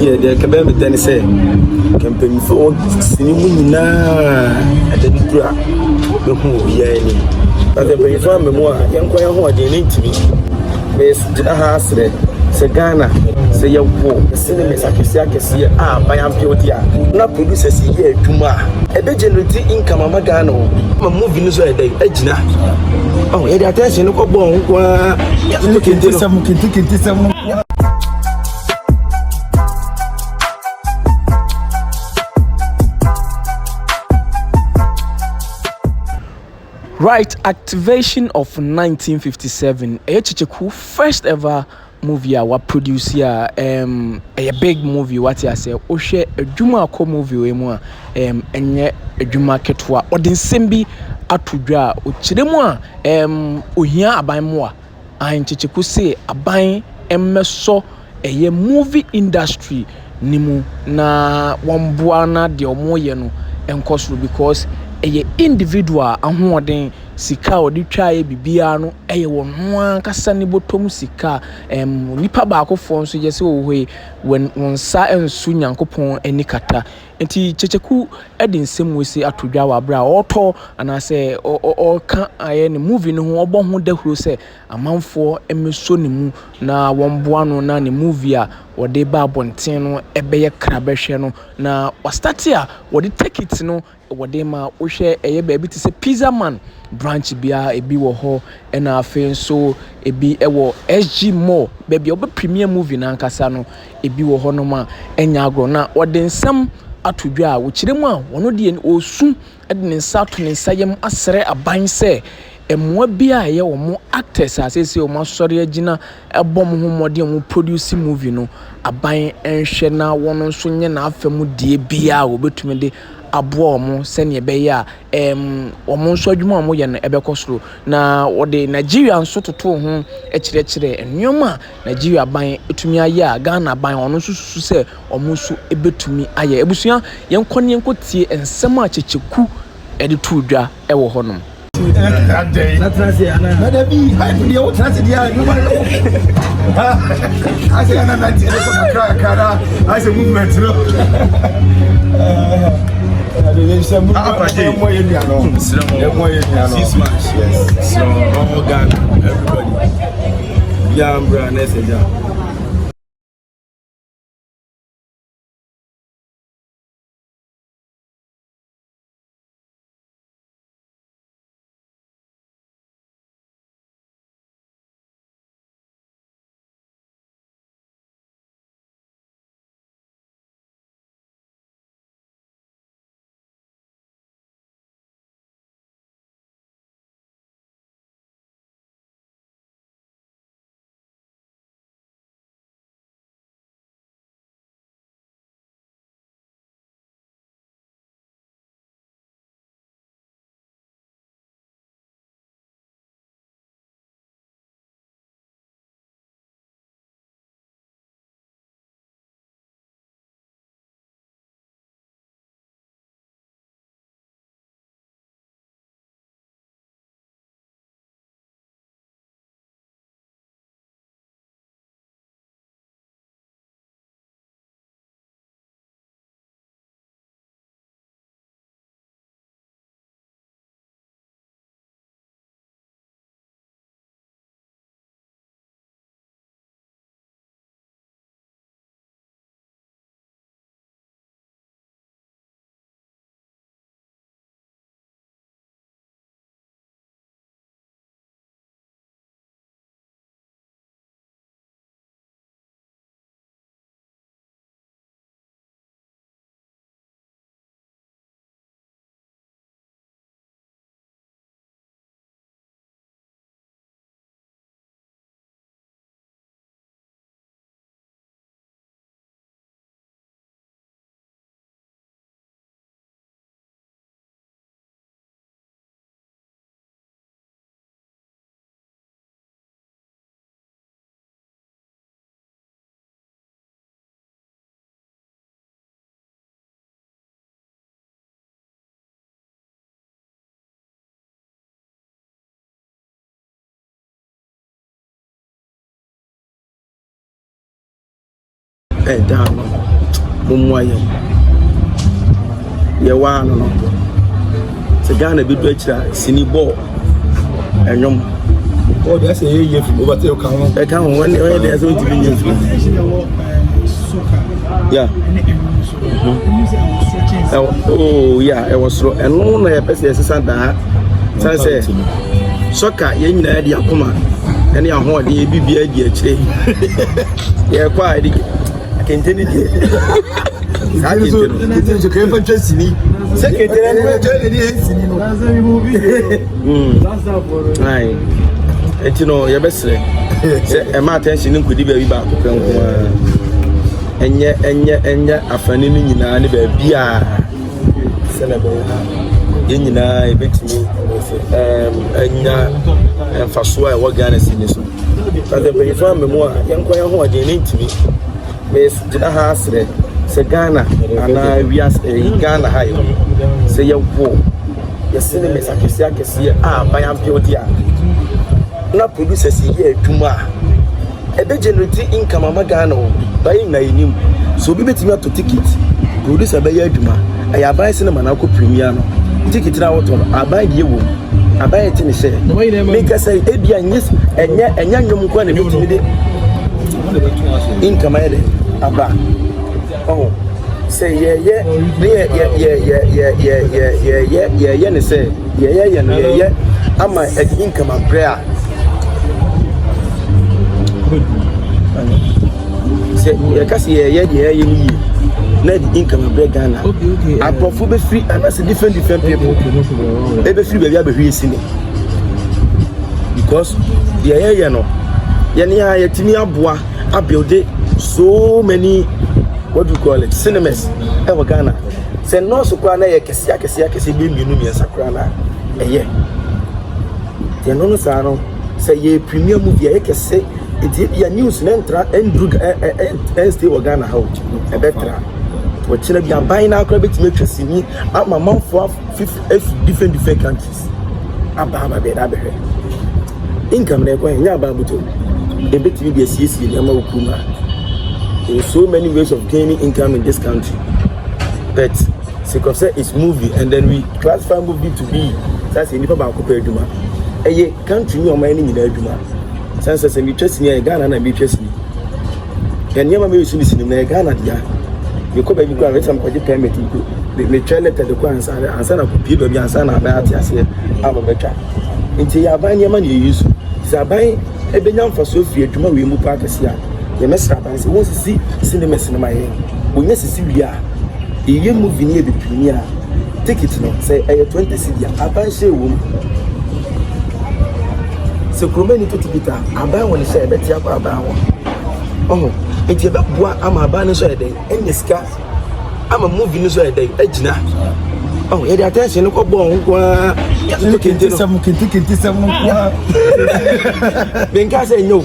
yeah, the Kabem then say, campaign for Sini na at the Dura, the who be any. But the very farm memoir, young Quay who are getting to me. Miss Jahasre, Sagana, say your war, the cinema Sakisaka see, by Ampiotia, not producers here, Tuma, a bit generating income, Magano, my moving is a day, Edna. Oh, yeah, attention, look up, look into some. Right, Activation of 1957. Echicheku first ever movie I was produced here. A big movie. What I say? Oshe Juma ko movie we mo. Enye Juma ketwa. Odin sembi atudwa. Ochiremu ohia aban mo a. Echicheku say aban emmeso eye movie industry nimu na wambuana de omoye no enkoso because eye individual ahoɔden sika odi twae bibia no eye won ankasa ne botom sika nipa baako fo nso yese ohwe wonsa ensu nyankopɔn anikata enti checheku edi nsem wese atodwa wa bra ɔtɔ anase ɔka aye ne movie no ho ɔbɔ ho dahuro sɛ amanfo emeso ne mu na wɔmboa no na ne movie a wɔde ba abɔnten no ɛbɛyɛ krabɛhwɛ no na wastart a wɔde ticket no wɔde ma wohwɛ ɛyɛ baabi te sɛ Pizza Man branch bia ebi wɔ hɔ ɛna afei nso ebi ɛwɔ SG Mall baabi a wɔbɛ premiere movie na ankasa no ebi wɔ hɔ no ma ɛnya agro na wɔde nsɛm atodwa a wɔkyerɛ mu a wɔno de osu ɛde ne nsa to ne nsa yam asrɛ aban sɛ emwa bia ɛyɛ wɔn actors asese wɔn asɔre agina ɛbɔ mo ho mmɔde wɔn produce movie no aban ɛnhwɛ na wɔn nso nyɛ na afɛmu die bia wɔbɛtumi de aboa wɔn sɛnea ɛbɛyɛ a wɔn nso adwuma a wɔn yɛ no ɛbɛkɔ soro na wɔde Nigeria nso toto ho ɛkyerɛkyerɛ nneɛma a Nigeria ban etumi ayɛ a Ghana ban wɔn nso susu sɛ wɔn nso ɛbɛtumi ayɛ ebusua yɛn kɔ ne yɛn kɔ tie nsɛm a Checheku ɛde to dwa ɛwɔ hɔ nom. That day. That's I be I put the old tragedy. I say I say movement. Yes. So all Ghana, everybody. Yeah, bro, next down. mumwaye ye wa no se Ghana bi do akira sini ball enyom oh they say ye over te ka ho e ka ho when they say to be new yeah oh yeah e was so eno na ye pese esesa da san say soccer ye nyina de akoma ene ahode ye bibia di akire ye kwa di kenteni di so ke fa twasini secretary no tell ni sini no that's a movie ai etino ye besre se e ma attention nkudi ba bi ba akopɛ nko enye afani ni nyina ne ba bia se na ba ye nyina e betimi enya faso a wo Ghana sini so ade be fa memo a yenko ye ho ade ne ntimi me gina ha asre se Ghana ana wias Ghana ha yo se ye wo ye sene me sakesi akesi a bayan piodia na producers ye adwuma e be generate income ama Ghana o bayi na enim so bi betimi ato ticket producer be ye adwuma aya bayi cinema na ko premier no ticket na woto abayi de wo abayi ti ne share make say e bia nyis enya nwom ko na betimi de income ede aba oh say ye ne say ye ama income abrea say ye kasi ye ni na the income abrea Ghana okay aprofu be free and that's different people e be free be bia be hwe sini because ye no ye ne ya timi aboa abuild so many what do you call it cinemas ever Ghana say no so kwa na ye kesi be mienu miensa kwa na eye ye no sa no say ye premier movie ye kese it ya news na entra endrug stay wa Ghana how e betra wo chira bia ban na akra betime twasini ama manfo different countries aba be da be income na ko nya ba buto e betime bia siesie na ma okuma. There are so many ways of gaining income in this country, but because it's movie and then we classify movie to be that's enough about compared to a country no money in the since as a trust in Ghana and be trust me and never may see in Ghana you could be going some permit the trailer to the coins and send up people and son about yes I'm a better until you buy your money you use so buy a benyan for Sophia to we move back here. The mesra ban say won see cinema here when you see we are e movie near the premier ticket no say 20 cedi aban share wom so kromeni to ticket aban won say betia kwa aban won oh enti be boa ama aban no so e dey enya sika ama movie no so e dey agina oh e dey attention ko bon ko ya to kente no kwa benka say no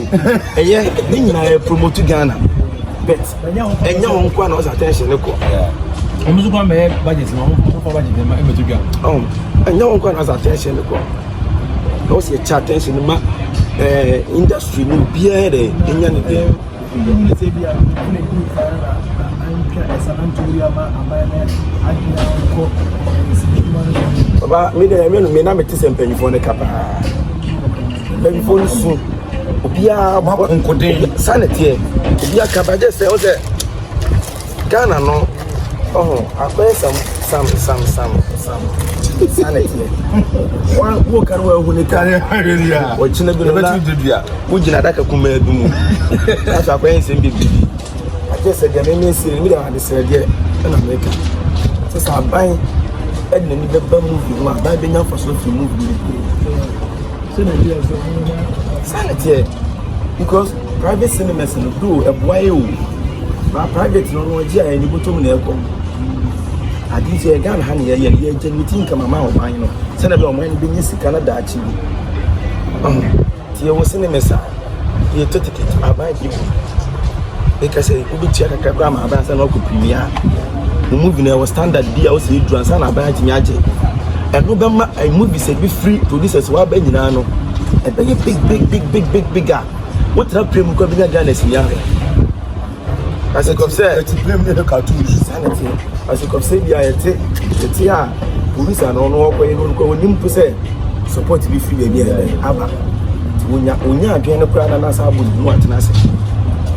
eye ni nyina promote Ghana bet enya won kwa na o attention ko omuzu kwa me budget no for budget ma emetu Ghana oh enya won kwa na o attention ko no see chat attention ma industry no bia dey enya ne dey say bia Baba, me na me tise mpanyifo ne kapa. Mpanyifo nsu. Obia nkoden sanete. Obia kapa je say o say Ghana no. Oh, akwe sam sanete. Wo kan wa hu ne kare hallelujah. O china bi no na dudua. Wo gina daka kuma edumu. Aso akwe nsem bibi. Ake se gane me sire mi da hade sire de na America. So sa ban and then the movie, my baby now for social movie. So sanity because private cinemas do a boy, but private no idea and you go to me. I did say again, honey, and you're generating come amount of mine. Send about mine being sick Canada actually. There was cinemas, you took it, I buy you. Because I could check a grandma, and I could premiere. The movie now was standard deal was you and sana buy it and no a movie said be free producers were been no and bigger what that premium could be Ghana in Parce que comme ça, tu peux mener le cartouche. Parce que comme ça, il y a été police and on walk away on him to say support to be free again. Abba. Unya again a crowd and as I would want to say.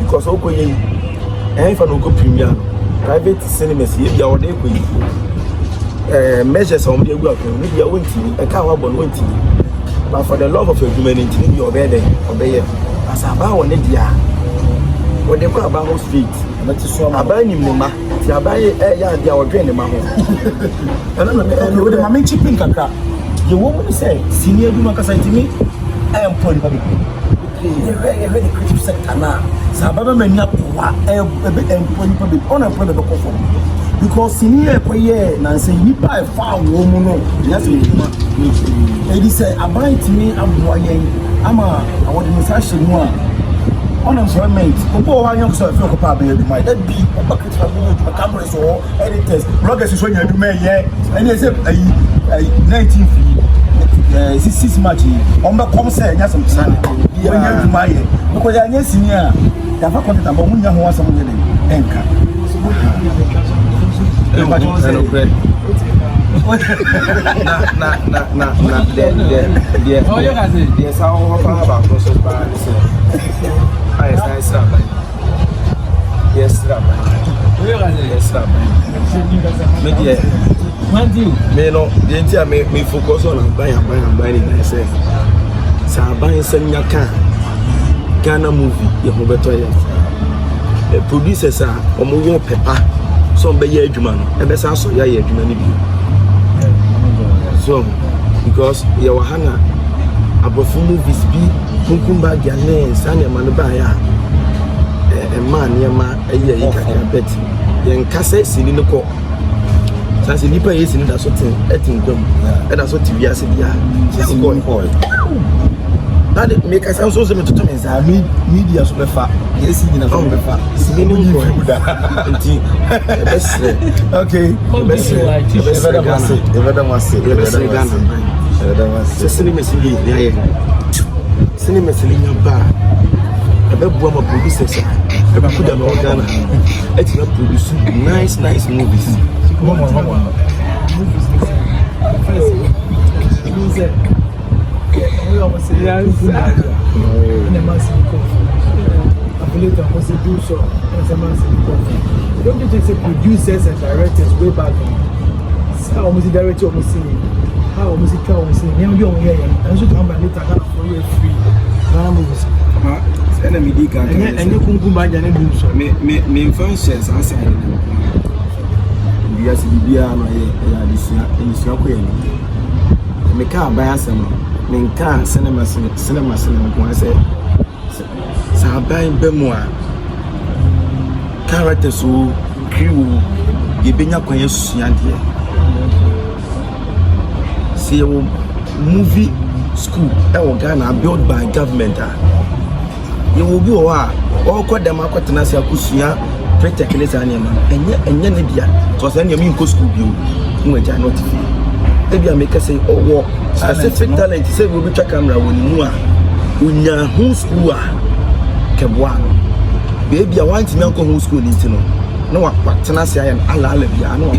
Because okay, and for no good premium, private cinemas here, you are there. Measures on the work, maybe a winty, a cow on winty. But for the love of your humanity, you obey them, obey it. As I bow on it, yeah. When they go about street, I buy him no ma. I buy a yard, you are draining the man. And with my chipping cacra. You won't say, Senior Dumacasa to me, I am poor public. You're very creative sector now. Sababa may not and point public on a product of conform. Because Senior Poye, Nancy, you buy a far woman. Yes, it is a buy to me, I'm boying. I'm a what the session more. Unemployment. People are young, so I feel probably might that be a bucket for cameras or editors. Bloggers is when you do me, yeah. And there's a 19 feet, 6 match on the concert, yes, some son. When you do my because I guess in here, the fact that I'm going to have some anchor. Yes, how about process by yes, Rabbi. Yes, Rabbi. Me no, the entire me focus on buying myself. So I buy some Ghana movie, you have better. The producers are Omo Pepper, some be ye Juman, and that's also ye Juman. So, because you are Hannah, about movies be. Kumba Ghanaian, Sanya Manubaya, a man, Yama, a year, bet. Young Cassa, Sinino. Sansi Nipa is in that sort of eating them, and that's what TV said. Yeah, going for it. That make us also to tell me that media super far. Yes, in a home far. Okay, cinema selling bar. A big woman produces a good Ghana. It's not producing nice movies. Don't you just say producers and directors way back then? How almost the director of the how almost the cow was saying, young here, and should come back later for you free. Enemy dig and you couldn't buy any books. Me functions outside. We are Sibiano here, this year. Me can't buy some. Me can't cinema. I say, Sabain Bemoa characters who crew, you bring up when you're here. See a movie school, Ghana built by government. You will be all quite the market and as a Kusia, protect this animal, and yet, it was any mean school view. You were not. Maybe I make us say, oh, specific talent, say we'll be camera when you are. When you're who's school, Kebuano. Baby, I want to know who's school in Tino. No, what Tenassia and Alabia, no,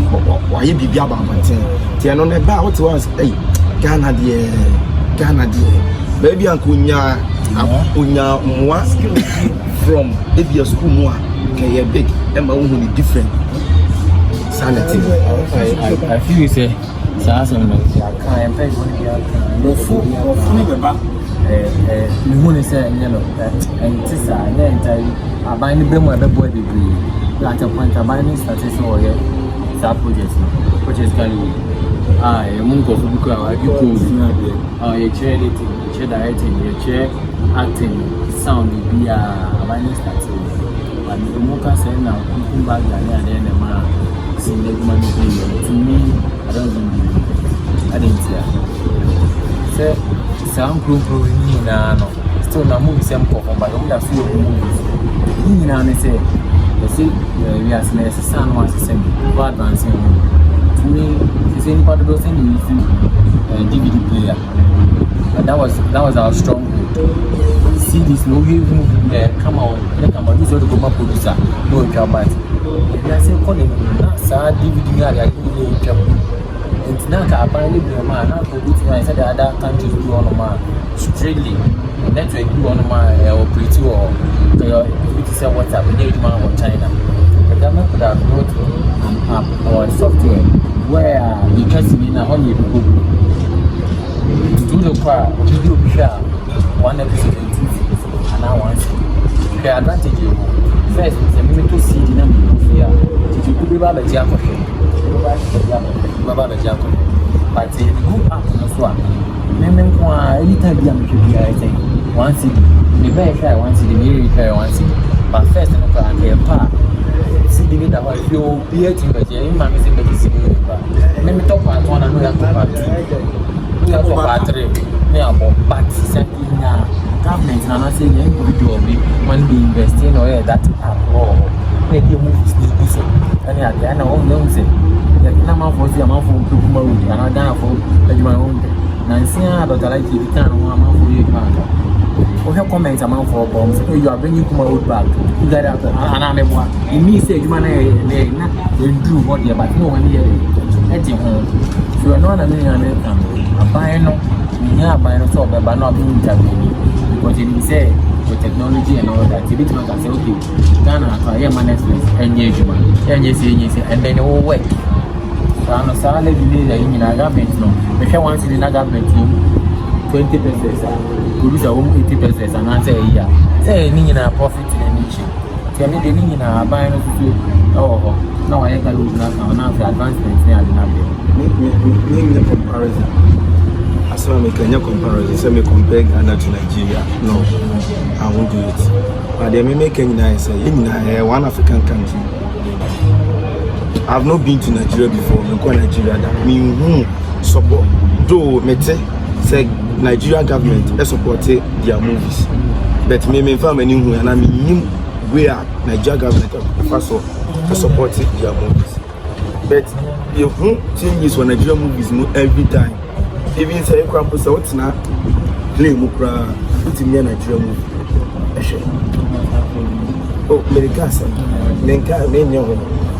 why you be Biaba Martin. Tiano never what was, hey, Ghana dear. Baby, Uncle Unya Moa from Abia school Moa, can you big and my own different sanity. I feel you say, Sassam, I am paid one year. No food, Mune said, yellow, and Tissa, and then tell you, I bind the brim with the boy degree. Like a point of binding status or yet, that project Galley. I am Mungo Fubuka, I do a chair editing, chair directing, a chair acting, sound, be a binding status. But the Moka said now, looking back and then a man, seeing the money to me, I don't know. I didn't say. Some group in still not moving some coffee, but don't have few movies. You say, we are saying, son wants to send bad dancing. me, it's any part of those things you see DVD player. And that was our stronghold. CDs, no even come out, this is the Goma producer, no about it. And I said, calling that's a DVD, I really trouble. And now I apparently be a man, I said the other countries do on a man straightly. Network do on my operator or it is a WhatsApp, they do man on China. The government could have brought an app or software where you can see in a honey book. To do the car, video share one episode in 2 days, and now once the advantage you first is a mimic CD number here. Did you do Baba Jacob? Baba Jacob. But the good app as well. Remember, anytime you are I think one CD, the very fair one CD, the repair one CD. But first, I'm going to part. CD that was your beer team, but you're in my missing the CD. Let me talk about one and we have to part 2. We have to part 3. We have to part 7. Government and I say you individual man be investing or that or make you move this and at the end of all them say the number for the amount for people and I done for my own Nancy but I like you can amount for you or help comment amount for bombs so you are bringing Kuma Wood back you got out and I'm a one in me say you man they do what you but no one here at home if you are not American I buy no yeah buy no so but not being interviewed. But you say with technology and all that, you can say, okay, Ghana, I am an expert, and yes, and then it will work. So I'm not saying that in a government, no. If you want in a government, 20%, produce a 80%, and I say, yeah, say, in a profit in a niche. Tell me, the in a buying of oh, no, I can lose now for advancements. Name the comparison. As I make a comparison, say me compare Ghana to Nigeria. No, I won't do it. But they may make any nice in one African country. I've not been to Nigeria before. I'm going to Nigeria. That means support. Though me say Nigeria government supported their movies, but me family who and I mean where Nigeria government first to support their movies. But the thing is when Nigeria movies every time. Even say you can put out now, play mukra, put in Nigeria movie. Oh, Americasa, Nenka, name your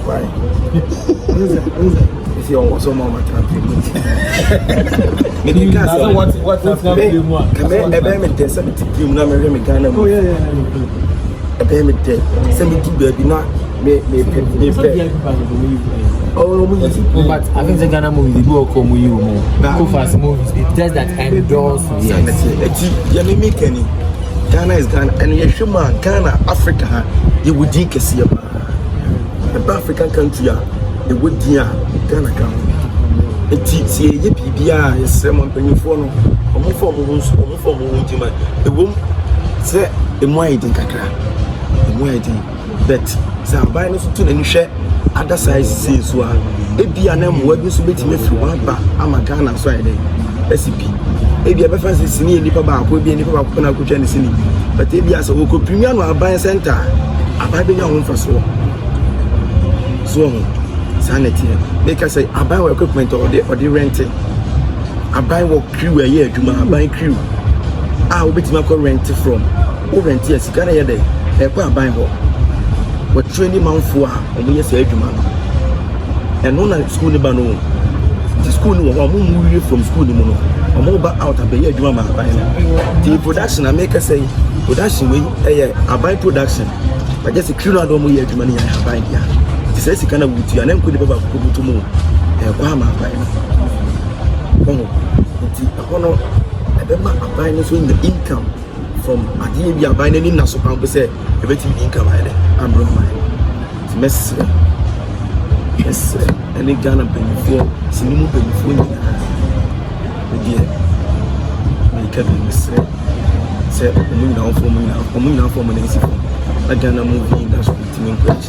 why? If you want some more trapping, what's happening? Come here, a bear, 70 people, no, Ghana. Oh, yeah, a bear, 70 baby, not me. Oh, but I think the Ghana movies they do come with you more. Go fast movies. It's just that endorse. Yes. Yeah, me make any. Ghana is Ghana, and you should man Ghana, Africa. You would think it's a African country. You would dear Ghana. It's a PBR. It's someone paying for no. I'm for moons. The womb say the more I think the more I think. But some buying to the share. Other size says so. Ebi anam wa bi so betime fi wa ba ama Ghana so ayede SCP. Ebi ebe fancy sini nipa ba ko bi nipa ba ko na ko twa ne sini. But ebi asa wo ko premier no aban center. Aban be nya ho mfa so. So sanity. Make us say aban equipment or the rent. Aban wo crew e ye adwuma aban crew. Ah obetima ko rent from. O rent yes Ghana ye dey. E ko aban ho. What training man for yes adwuma and no na school ba no the school no wa mu from school no no omo ba out abey adwuma ma aban the production I make say production we aban production but just crew no do mo ye adwuma ni aban dia the say sika na butu ya na nkodi baba ko butu mu kwa ma aban no ti akono ebe ma aban no so in the income from adie bi aban ni na so pan be say ebeti income ayede amro man ti mess yes any Ghana before sinimu before ni dia me ka be say omu na for money si for na Ghana movie industry team encourage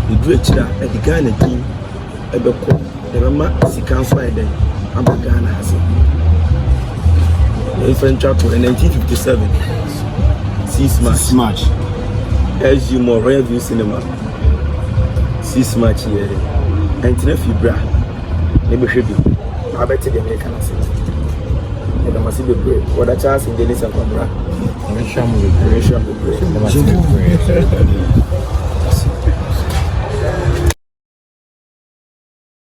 the do ekira e the Ghana team e be ko e be ma sika so ayede aba Ghana has different chapter in 1957 6 March as you more review cinema 6 March here and fibra ne be hwe bi abete de America na se e da masi be brave what a chance in the listen from bra Sham with